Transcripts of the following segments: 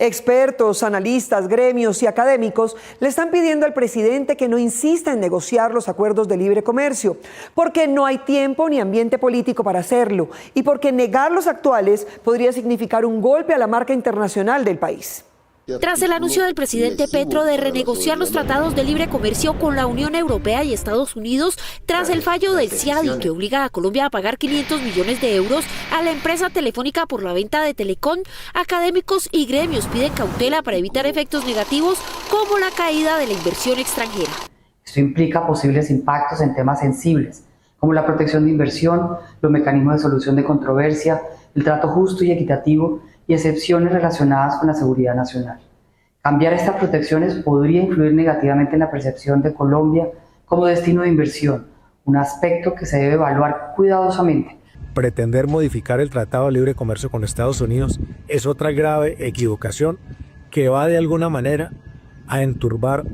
Expertos, analistas, gremios y académicos le están pidiendo al presidente que no insista en negociar los acuerdos de libre comercio, porque no hay tiempo ni ambiente político para hacerlo y porque negar los actuales podría significar un golpe a la marca internacional del país. Tras el anuncio del presidente Petro de renegociar los tratados de libre comercio con la Unión Europea y Estados Unidos, tras el fallo del CIADI que obliga a Colombia a pagar 500 millones de euros a la empresa telefónica por la venta de Telecom, académicos y gremios piden cautela para evitar efectos negativos como la caída de la inversión extranjera. Esto implica posibles impactos en temas sensibles, como la protección de inversión, los mecanismos de solución de controversia, el trato justo y equitativo y excepciones relacionadas con la seguridad nacional. Cambiar estas protecciones podría influir negativamente en la percepción de Colombia como destino de inversión, un aspecto que se debe evaluar cuidadosamente. Pretender modificar el Tratado de Libre Comercio con Estados Unidos es otra grave equivocación que va de alguna manera a enturbar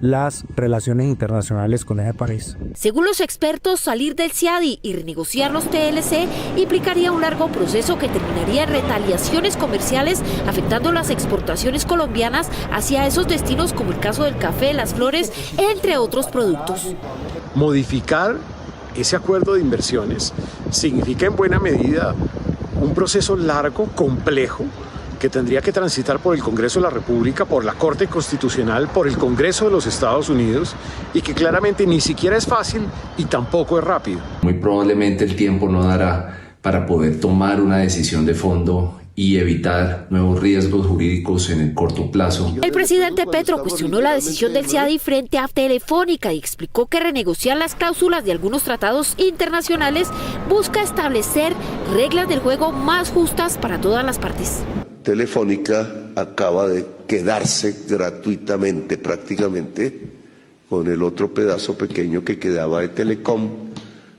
las relaciones internacionales con ese país. Según los expertos, salir del CIADI y renegociar los TLC implicaría un largo proceso que terminaría en retaliaciones comerciales, afectando las exportaciones colombianas hacia esos destinos como el caso del café, las flores, entre otros productos. Modificar ese acuerdo de inversiones significa en buena medida un proceso largo, complejo, que tendría que transitar por el Congreso de la República, por la Corte Constitucional, por el Congreso de los Estados Unidos y que claramente ni siquiera es fácil y tampoco es rápido. Muy probablemente el tiempo no dará para poder tomar una decisión de fondo y evitar nuevos riesgos jurídicos en el corto plazo. El presidente Petro cuestionó la decisión del CIADI frente a Telefónica y explicó que renegociar las cláusulas de algunos tratados internacionales busca establecer reglas del juego más justas para todas las partes. Telefónica acaba de quedarse gratuitamente prácticamente con el otro pedazo pequeño que quedaba de Telecom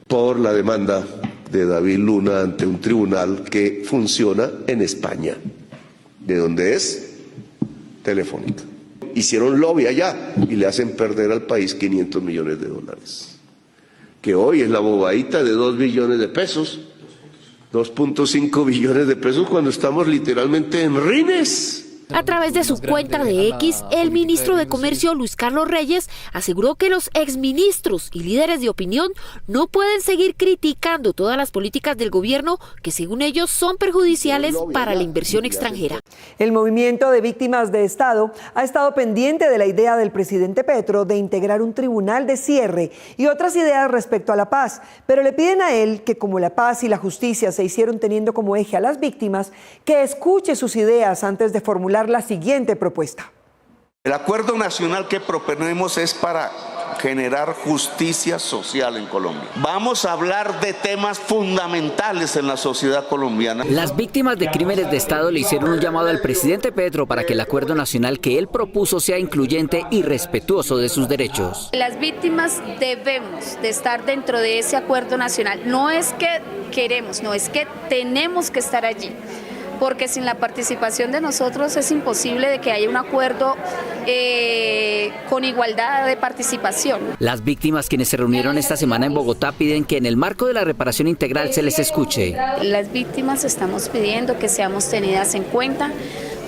por la demanda de David Luna ante un tribunal que funciona en España, de donde es Telefónica. Hicieron lobby allá y le hacen perder al país 500 millones de dólares, que hoy es la bobadita de 2 billones de pesos. 2.5 billones de pesos cuando estamos literalmente en rines. A través de su cuenta de X, el ministro de Comercio, Luis Carlos Reyes, aseguró que los exministros y líderes de opinión no pueden seguir criticando todas las políticas del gobierno que, según ellos, son perjudiciales para la inversión extranjera. El movimiento de víctimas de Estado ha estado pendiente de la idea del presidente Petro de integrar un tribunal de cierre y otras ideas respecto a la paz, pero le piden a él que, como la paz y la justicia se hicieron teniendo como eje a las víctimas, que escuche sus ideas antes de formular la siguiente propuesta. El acuerdo nacional que proponemos es para generar justicia social en Colombia. Vamos a hablar de temas fundamentales en la sociedad colombiana. Las víctimas de crímenes de Estado le hicieron un llamado al presidente Petro para que el acuerdo nacional que él propuso sea incluyente y respetuoso de sus derechos. Las víctimas debemos de estar dentro de ese acuerdo nacional. No es que queremos, no es que tenemos que estar allí. Porque sin la participación de nosotros es imposible de que haya un acuerdo con igualdad de participación. Las víctimas quienes se reunieron esta semana en Bogotá piden que en el marco de la reparación integral se les escuche. Las víctimas estamos pidiendo que seamos tenidas en cuenta,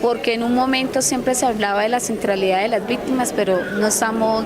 porque en un momento siempre se hablaba de la centralidad de las víctimas, pero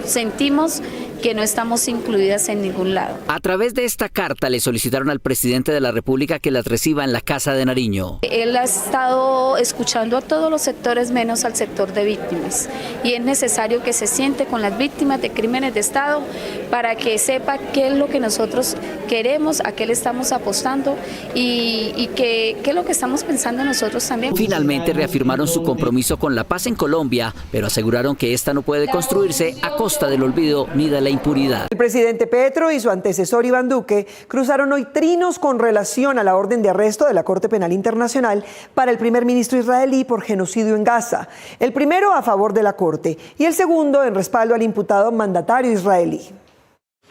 sentimos que no estamos incluidas en ningún lado. A través de esta carta le solicitaron al presidente de la República que las reciba en la Casa de Nariño. Él ha estado escuchando a todos los sectores menos al sector de víctimas y es necesario que se siente con las víctimas de crímenes de Estado para que sepa qué es lo que nosotros queremos, a qué le estamos apostando y qué es lo que estamos pensando nosotros también. Finalmente reafirmaron su compromiso con la paz en Colombia, pero aseguraron que esta no puede construirse a costa del olvido ni de la impunidad. El presidente Petro y su antecesor Iván Duque cruzaron hoy trinos con relación a la orden de arresto de la Corte Penal Internacional para el primer ministro israelí por genocidio en Gaza. El primero a favor de la Corte y el segundo en respaldo al imputado mandatario israelí.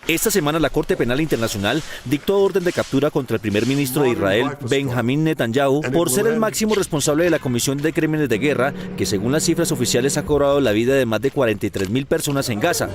Esta semana la Corte Penal Internacional dictó orden de captura contra el primer ministro de Israel, Benjamín Netanyahu, por ser el máximo responsable de la Comisión de Crímenes de Guerra, que según las cifras oficiales ha cobrado la vida de más de 43.000 personas en Gaza.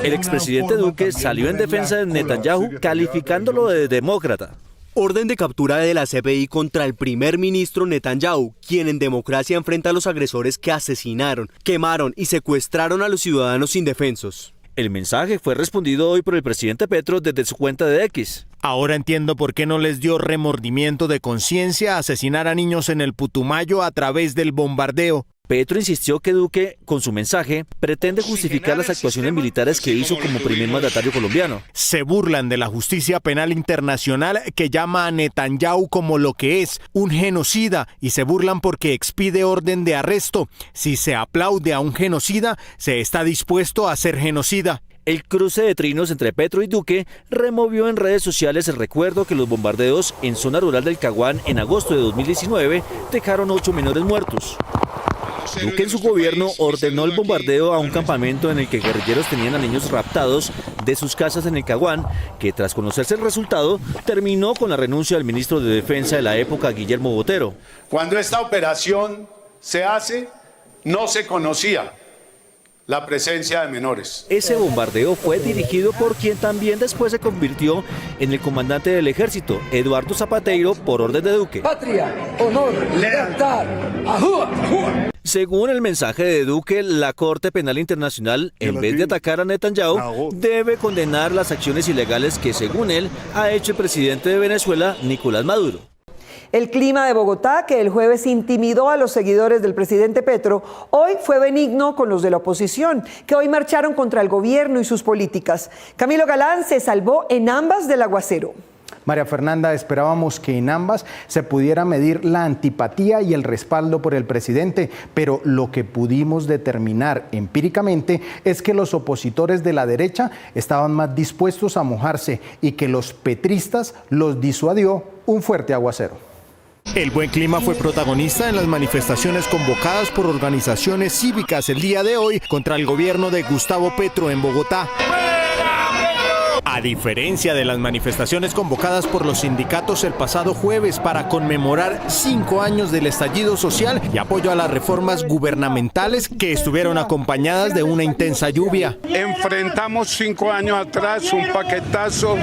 El expresidente Duque salió en defensa de Netanyahu, calificándolo de demócrata. Orden de captura de la CPI contra el primer ministro Netanyahu, quien en democracia enfrenta a los agresores que asesinaron, quemaron y secuestraron a los ciudadanos indefensos. El mensaje fue respondido hoy por el presidente Petro desde su cuenta de X. Ahora entiendo por qué no les dio remordimiento de conciencia asesinar a niños en el Putumayo a través del bombardeo. Petro insistió que Duque, con su mensaje, pretende justificar las actuaciones militares que hizo como primer mandatario colombiano. Se burlan de la justicia penal internacional que llama a Netanyahu como lo que es, un genocida, y se burlan porque expide orden de arresto. Si se aplaude a un genocida, se está dispuesto a ser genocida. El cruce de trinos entre Petro y Duque removió en redes sociales el recuerdo que los bombardeos en zona rural del Caguán en agosto de 2019 dejaron 8 menores muertos. Duque en su gobierno ordenó el bombardeo a un campamento en el que guerrilleros tenían a niños raptados de sus casas en el Caguán, que tras conocerse el resultado terminó con la renuncia del ministro de Defensa de la época, Guillermo Botero. Cuando esta operación se hace, no se conocía la presencia de menores. Ese bombardeo fue dirigido por quien también después se convirtió en el comandante del ejército, Eduardo Zapateiro, por orden de Duque. Patria, honor, lealtad, ajúa. Según el mensaje de Duque, la Corte Penal Internacional, en vez de atacar a Netanyahu, debe condenar las acciones ilegales que, según él, ha hecho el presidente de Venezuela, Nicolás Maduro. El clima de Bogotá, que el jueves intimidó a los seguidores del presidente Petro, hoy fue benigno con los de la oposición, que hoy marcharon contra el gobierno y sus políticas. Camilo Galán se salvó en ambas del aguacero. María Fernanda, esperábamos que en ambas se pudiera medir la antipatía y el respaldo por el presidente, pero lo que pudimos determinar empíricamente es que los opositores de la derecha estaban más dispuestos a mojarse y que los petristas los disuadió un fuerte aguacero. El buen clima fue protagonista en las manifestaciones convocadas por organizaciones cívicas el día de hoy contra el gobierno de Gustavo Petro en Bogotá. A diferencia de las manifestaciones convocadas por los sindicatos el pasado jueves para conmemorar 5 años del estallido social y apoyo a las reformas gubernamentales que estuvieron acompañadas de una intensa lluvia. Enfrentamos 5 años atrás un paquetazo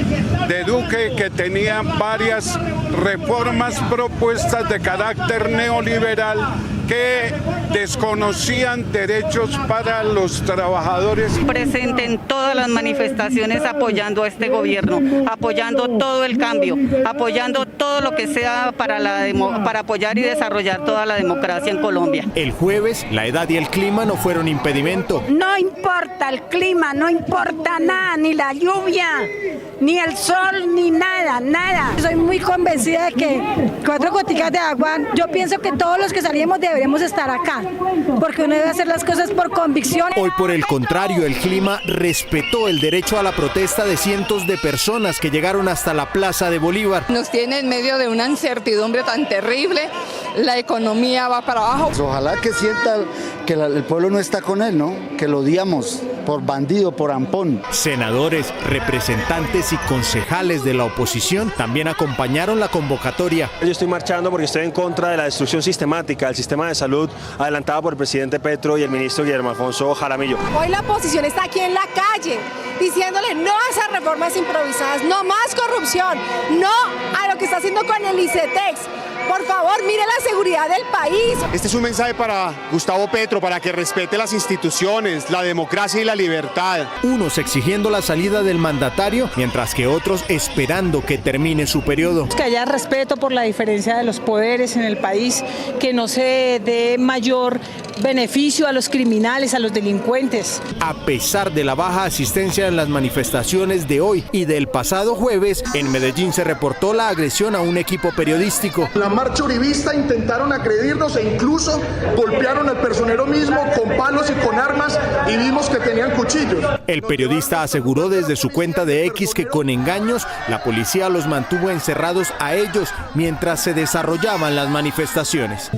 de Duque que tenía varias reformas propuestas de carácter neoliberal que desconocían derechos para los trabajadores. Presente en todas las manifestaciones apoyando a este gobierno, apoyando todo el cambio, apoyando todo lo que sea para apoyar y desarrollar toda la democracia en Colombia. El jueves, la edad y el clima no fueron impedimento. No importa el clima, no importa nada, ni la lluvia, ni el sol, ni nada, nada. Soy muy convencida de que 4 goticas de agua, yo pienso que todos los que salimos deberíamos estar acá, porque uno debe hacer las cosas por convicción. Hoy, por el contrario, el clima respetó el derecho a la protesta de cientos de personas que llegaron hasta la Plaza de Bolívar. Nos tiene en medio de una incertidumbre tan terrible, la economía va para abajo. Ojalá que sienta que el pueblo no está con él, ¿no? Que lo odiamos por bandido, por ampón. Senadores, representantes y concejales de la oposición también acompañaron la convocatoria. Yo estoy marchando porque estoy en contra de la destrucción sistemática del sistema de salud adelantada por el presidente Petro y el ministro Guillermo Alfonso Jaramillo. Hoy la oposición está aquí en la calle diciéndole no a esas reformas improvisadas, no más corrupción, no a lo que está haciendo con el ICETEX. Por favor, mire la seguridad del país. Este es un mensaje para Gustavo Petro, para que respete las instituciones, la democracia y la libertad. Unos exigiendo la salida del mandatario, mientras que otros esperando que termine su periodo. Que haya respeto por la diferencia de los poderes en el país, que no se dé mayor beneficio a los criminales, a los delincuentes. A pesar de la baja asistencia en las manifestaciones de hoy y del pasado jueves, en Medellín se reportó la agresión a un equipo periodístico. La marcha uribista intentaron agredirnos e incluso golpearon al personero mismo con palos y con armas y vimos que tenían cuchillos. El periodista aseguró desde su cuenta de X que con engaños la policía los mantuvo encerrados a ellos mientras se desarrollaban las manifestaciones.